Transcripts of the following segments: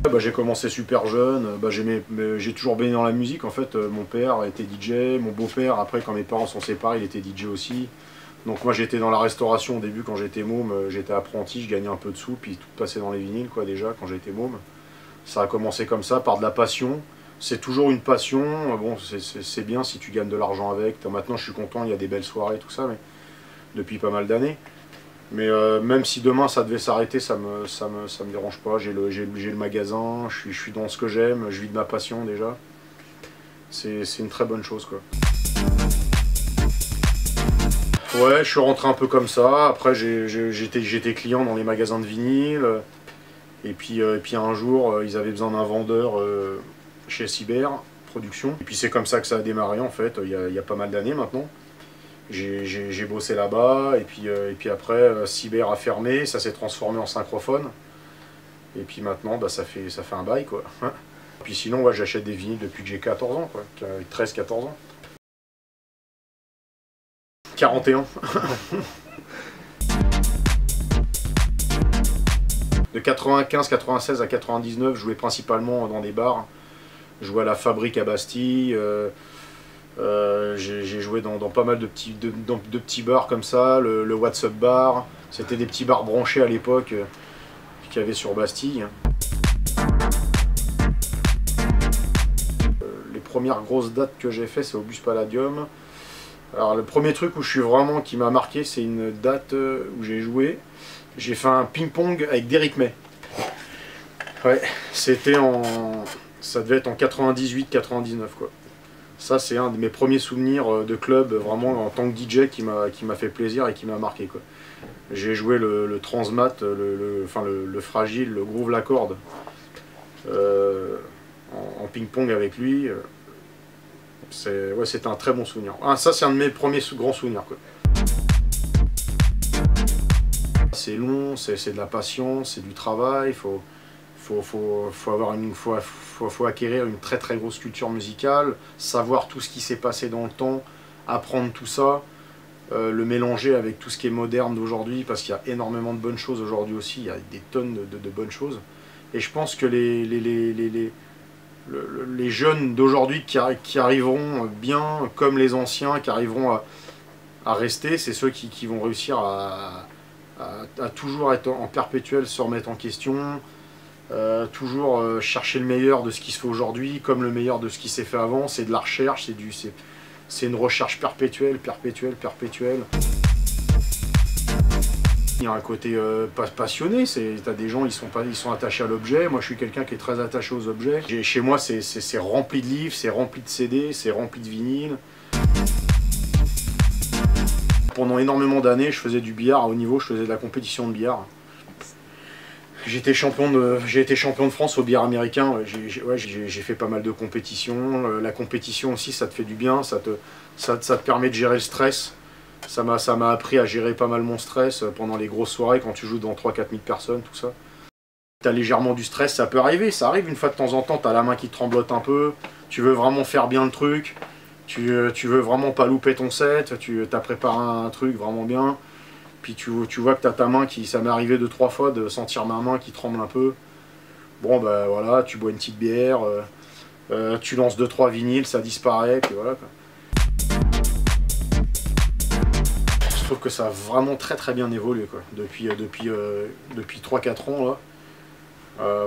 Bah, j'ai commencé super jeune, bah, j'ai toujours baigné dans la musique en fait. Mon père était DJ, mon beau-père après quand mes parents sont séparés il était DJ aussi. Donc moi j'étais dans la restauration au début quand j'étais môme, j'étais apprenti, je gagnais un peu de sous, puis tout passait dans les vinyles quoi déjà quand j'étais môme. Ça a commencé comme ça, par de la passion. C'est toujours une passion, bon c'est bien si tu gagnes de l'argent avec. Maintenant je suis content, il y a des belles soirées, tout ça, mais depuis pas mal d'années. Mais même si demain ça devait s'arrêter, ça me dérange pas. J'ai le magasin, je suis dans ce que j'aime, je vis de ma passion déjà. C'est une très bonne chose quoi. Ouais, je suis rentré un peu comme ça. Après j'étais client dans les magasins de vinyle. Et puis un jour, ils avaient besoin d'un vendeur chez Cyber Production. Et puis c'est comme ça que ça a démarré en fait, il y a pas mal d'années maintenant. J'ai bossé là-bas, et puis après, Cyber a fermé, ça s'est transformé en Synchrophone. Et puis maintenant, bah, ça fait un bail quoi. Puis sinon, ouais, j'achète des vinyles depuis que j'ai 14 ans, quoi. 13-14 ans. 41. De 95-96 à 99, je jouais principalement dans des bars. Je jouais à la Fabrique à Bastille. J'ai joué dans pas mal de petits bars comme ça, le What's Up Bar, c'était des petits bars branchés à l'époque qu'il y avait sur Bastille. Les premières grosses dates que j'ai fait, c'est au Bus Palladium. Alors le premier truc où je suis vraiment qui m'a marqué, c'est une date où j'ai joué. J'ai fait un ping-pong avec Derrick May. Ouais, ça devait être en 98-99 quoi. Ça c'est un de mes premiers souvenirs de club vraiment en tant que DJ qui m'a fait plaisir et qui m'a marqué quoi. J'ai joué le Transmat, le Fragile, le Groove La Corde en ping-pong avec lui. Ouais, c'était un très bon souvenir. Ah, ça c'est un de mes premiers grands souvenirs quoi. C'est long, c'est de la patience, c'est du travail, faut acquérir une très très grosse culture musicale, savoir tout ce qui s'est passé dans le temps, apprendre tout ça, le mélanger avec tout ce qui est moderne d'aujourd'hui, parce qu'il y a énormément de bonnes choses aujourd'hui aussi, il y a des tonnes de bonnes choses. Et je pense que les jeunes d'aujourd'hui qui arriveront bien, comme les anciens, qui arriveront à rester, c'est ceux qui vont réussir à toujours être en perpétuel, se remettre en question, toujours chercher le meilleur de ce qui se fait aujourd'hui, comme le meilleur de ce qui s'est fait avant. C'est de la recherche, c'est une recherche perpétuelle. Il y a un côté passionné, t'as des gens, ils sont attachés à l'objet. Moi je suis quelqu'un qui est très attaché aux objets. Chez moi c'est rempli de livres, c'est rempli de CD, c'est rempli de vinyles. Pendant énormément d'années, je faisais du billard à haut niveau, je faisais de la compétition de billard. J'ai été champion de France au billard américain, j'ai fait pas mal de compétitions. La compétition aussi, ça te fait du bien, ça te permet de gérer le stress. Ça m'a appris à gérer pas mal mon stress pendant les grosses soirées, quand tu joues dans 3-4 000 personnes, tout ça. T'as légèrement du stress, ça peut arriver, ça arrive une fois de temps en temps, t'as la main qui tremblote un peu, tu veux vraiment faire bien le truc. Tu veux vraiment pas louper ton set, tu as préparé un truc vraiment bien, puis tu vois que tu as ta main qui... Ça m'est arrivé 2-3 fois de sentir ma main qui tremble un peu. Bon bah voilà, tu bois une petite bière, tu lances 2-3 vinyles, ça disparaît, puis voilà quoi. Je trouve que ça a vraiment très bien évolué quoi, depuis 3-4 ans là.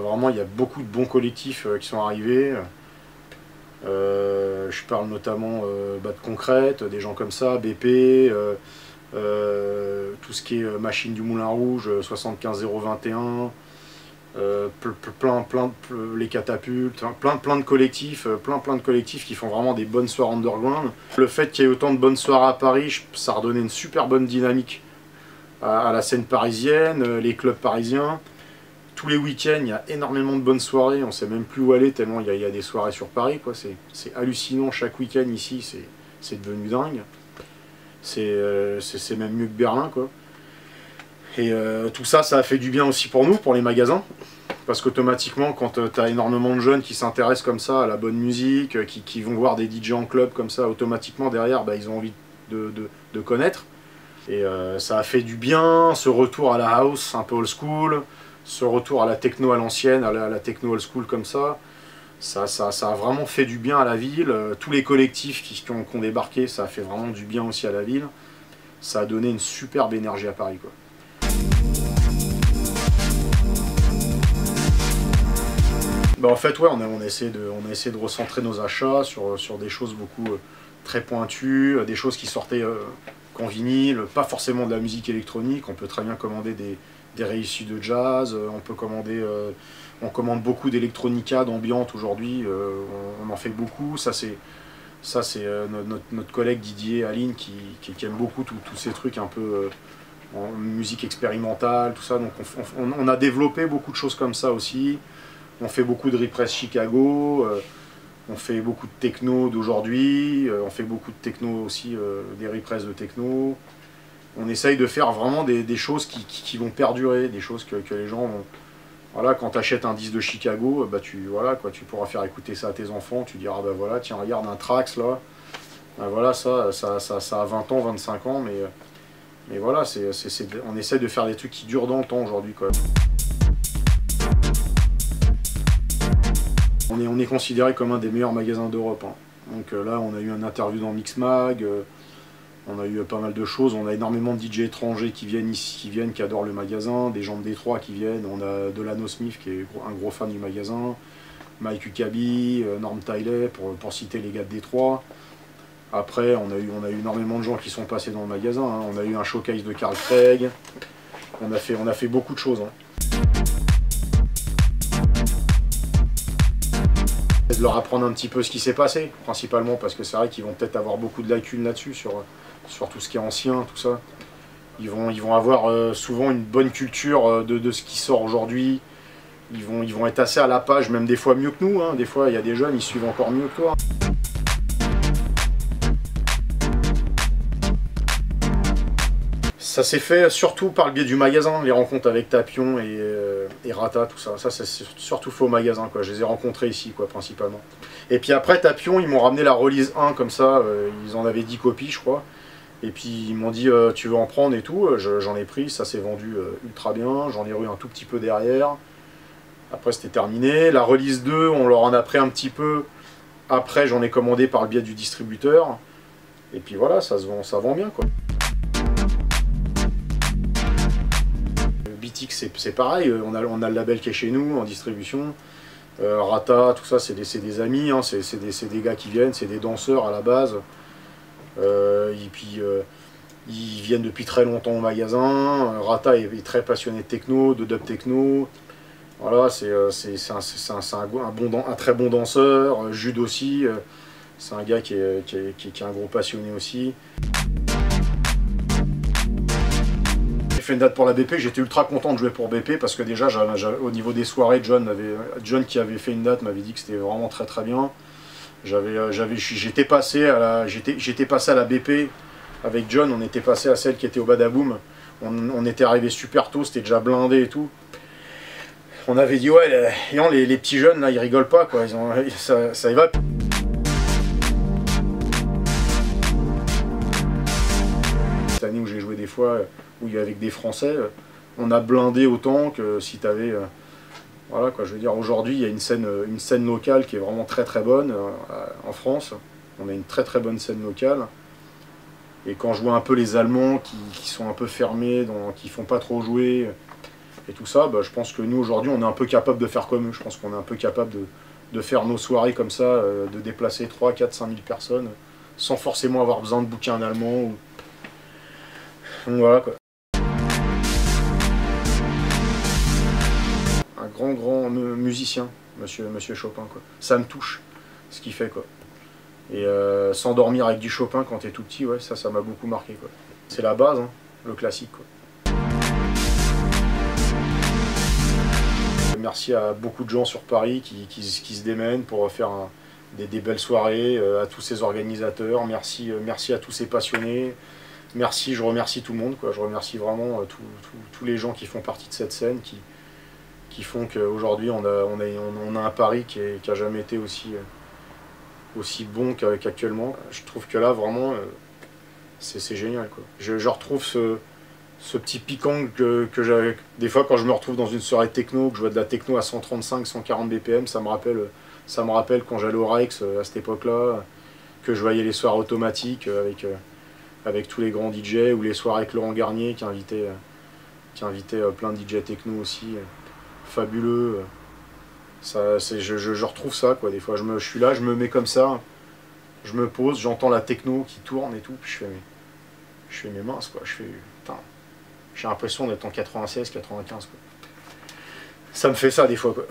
Vraiment il y a beaucoup de bons collectifs qui sont arrivés. Je parle notamment de Concrète, des gens comme ça, BP, tout ce qui est Machine du Moulin Rouge, 75021, les Catapultes, hein, plein de collectifs, plein de collectifs qui font vraiment des bonnes soirées underground. Le fait qu'il y ait autant de bonnes soirées à Paris, ça a redonné une super bonne dynamique à la scène parisienne, les clubs parisiens. Tous les week-ends, il y a énormément de bonnes soirées, on ne sait même plus où aller tellement il y a des soirées sur Paris, quoi. C'est hallucinant, chaque week-end ici, c'est devenu dingue. C'est même mieux que Berlin, quoi. Et tout ça, ça a fait du bien aussi pour nous, pour les magasins. Parce qu'automatiquement, quand tu as énormément de jeunes qui s'intéressent comme ça à la bonne musique, qui vont voir des DJ en club comme ça, automatiquement derrière, bah, ils ont envie de connaître. Et ça a fait du bien, ce retour à la house un peu old school. ce retour à la techno à l'ancienne, à la techno old school comme ça, ça a vraiment fait du bien à la ville. Tous les collectifs qui ont débarqué, ça a fait vraiment du bien aussi à la ville. Ça a donné une superbe énergie à Paris, quoi. Bah en fait, ouais, on a essayé de recentrer nos achats sur des choses beaucoup très pointues, des choses qui sortaient qu'en vinyle, pas forcément de la musique électronique. On peut très bien commander des réissues de jazz, on commande beaucoup d'électronica, d'ambiante aujourd'hui, on en fait beaucoup. Ça c'est notre collègue Didier Aline qui aime beaucoup tous ces trucs un peu en musique expérimentale, tout ça. Donc on a développé beaucoup de choses comme ça aussi. On fait beaucoup de repress Chicago, on fait beaucoup de techno d'aujourd'hui, on fait beaucoup de techno aussi, des repress de techno. On essaye de faire vraiment des choses qui vont perdurer, des choses que les gens vont... Voilà, quand tu achètes un disque de Chicago, bah voilà, quoi, tu pourras faire écouter ça à tes enfants, tu diras bah voilà, tiens regarde un Trax là, bah voilà, ça a 20 ans, 25 ans, mais voilà, on essaye de faire des trucs qui durent dans le temps aujourd'hui, quoi. On est considéré comme un des meilleurs magasins d'Europe, hein. Donc là, on a eu une interview dans Mixmag, on a eu pas mal de choses, on a énormément de DJ étrangers qui viennent ici, qui adorent le magasin, des gens de Détroit qui viennent, on a Delano Smith qui est un gros fan du magasin, Mike Huckabee, Norm Tiley, pour citer les gars de Détroit. Après, on a eu énormément de gens qui sont passés dans le magasin, hein. On a eu un showcase de Carl Craig, on a fait beaucoup de choses, hein. De leur apprendre un petit peu ce qui s'est passé, principalement parce que c'est vrai qu'ils vont peut-être avoir beaucoup de lacunes là-dessus, sur tout ce qui est ancien, tout ça. Ils vont avoir souvent une bonne culture de ce qui sort aujourd'hui. Ils vont être assez à la page, même des fois mieux que nous, hein. Des fois, il y a des jeunes, ils suivent encore mieux que toi. Ça s'est fait surtout par le biais du magasin, les rencontres avec Tapion et Rata, tout ça. Ça, c'est surtout fait au magasin, quoi. Je les ai rencontrés ici, quoi, principalement. Et puis après, Tapion, ils m'ont ramené la release 1, comme ça. Ils en avaient 10 copies, je crois. Et puis, ils m'ont dit, tu veux en prendre et tout. J'en ai pris, ça s'est vendu ultra bien. J'en ai eu un tout petit peu derrière. Après, c'était terminé. La release 2, on leur en a pris un petit peu. Après, j'en ai commandé par le biais du distributeur. Et puis voilà, ça vend bien, quoi. C'est pareil, on a le label qui est chez nous en distribution. Rata, tout ça, c'est des amis, hein, c'est des gars qui viennent, c'est des danseurs à la base. Et puis ils viennent depuis très longtemps au magasin. Rata est très passionné de techno, de dub techno. Voilà, c'est un très bon danseur. Jude aussi, c'est un gars qui est un gros passionné aussi. Fait une date pour la BP, j'étais ultra content de jouer pour BP parce que déjà au niveau des soirées, John qui avait fait une date m'avait dit que c'était vraiment très très bien. J'étais passé à la BP avec John, on était passé à celle qui était au Badaboom. On était arrivé super tôt, c'était déjà blindé et tout. On avait dit ouais, les petits jeunes là ils rigolent pas, quoi, ça y va. Cette année où j'ai joué des fois, où il y avait avec des Français, on a blindé autant que si tu avais... voilà, quoi, je veux dire, aujourd'hui il y a une scène locale qui est vraiment très très bonne en France. On a une très très bonne scène locale. Et quand je vois un peu les Allemands qui sont un peu fermés, qui font pas trop jouer et tout ça, bah, je pense que nous aujourd'hui on est un peu capable de faire comme eux. Je pense qu'on est un peu capable de faire nos soirées comme ça, de déplacer 3, 4, 5 000 personnes sans forcément avoir besoin de bouquins en allemand. Donc voilà, quoi. Un grand musicien, monsieur Chopin, quoi. Ça me touche, ce qu'il fait, quoi. Et s'endormir avec du Chopin quand t'es tout petit, ouais, ça m'a beaucoup marqué, quoi. C'est la base, hein, le classique, quoi. Merci à beaucoup de gens sur Paris qui se démènent pour faire des belles soirées, à tous ces organisateurs, merci à tous ces passionnés. Merci, je remercie tout le monde, quoi. Je remercie vraiment tous les gens qui font partie de cette scène, qui font qu'aujourd'hui on a un Paris qui a jamais été aussi bon qu'actuellement. Je trouve que là vraiment c'est génial, quoi. Je retrouve ce petit piquant que j'avais. Des fois, quand je me retrouve dans une soirée techno, que je vois de la techno à 135, 140 BPM, ça me rappelle quand j'allais au Rex à cette époque-là, que je voyais les soirées automatiques avec tous les grands DJ, ou les soirées avec Laurent Garnier qui invitait plein de DJ techno aussi, fabuleux. Je retrouve ça, quoi. Des fois, je suis là, je me mets comme ça, je me pose, j'entends la techno qui tourne et tout, puis je fais mes minces, quoi. Putain, j'ai l'impression d'être en 96, 95, quoi. Ça me fait ça des fois, quoi.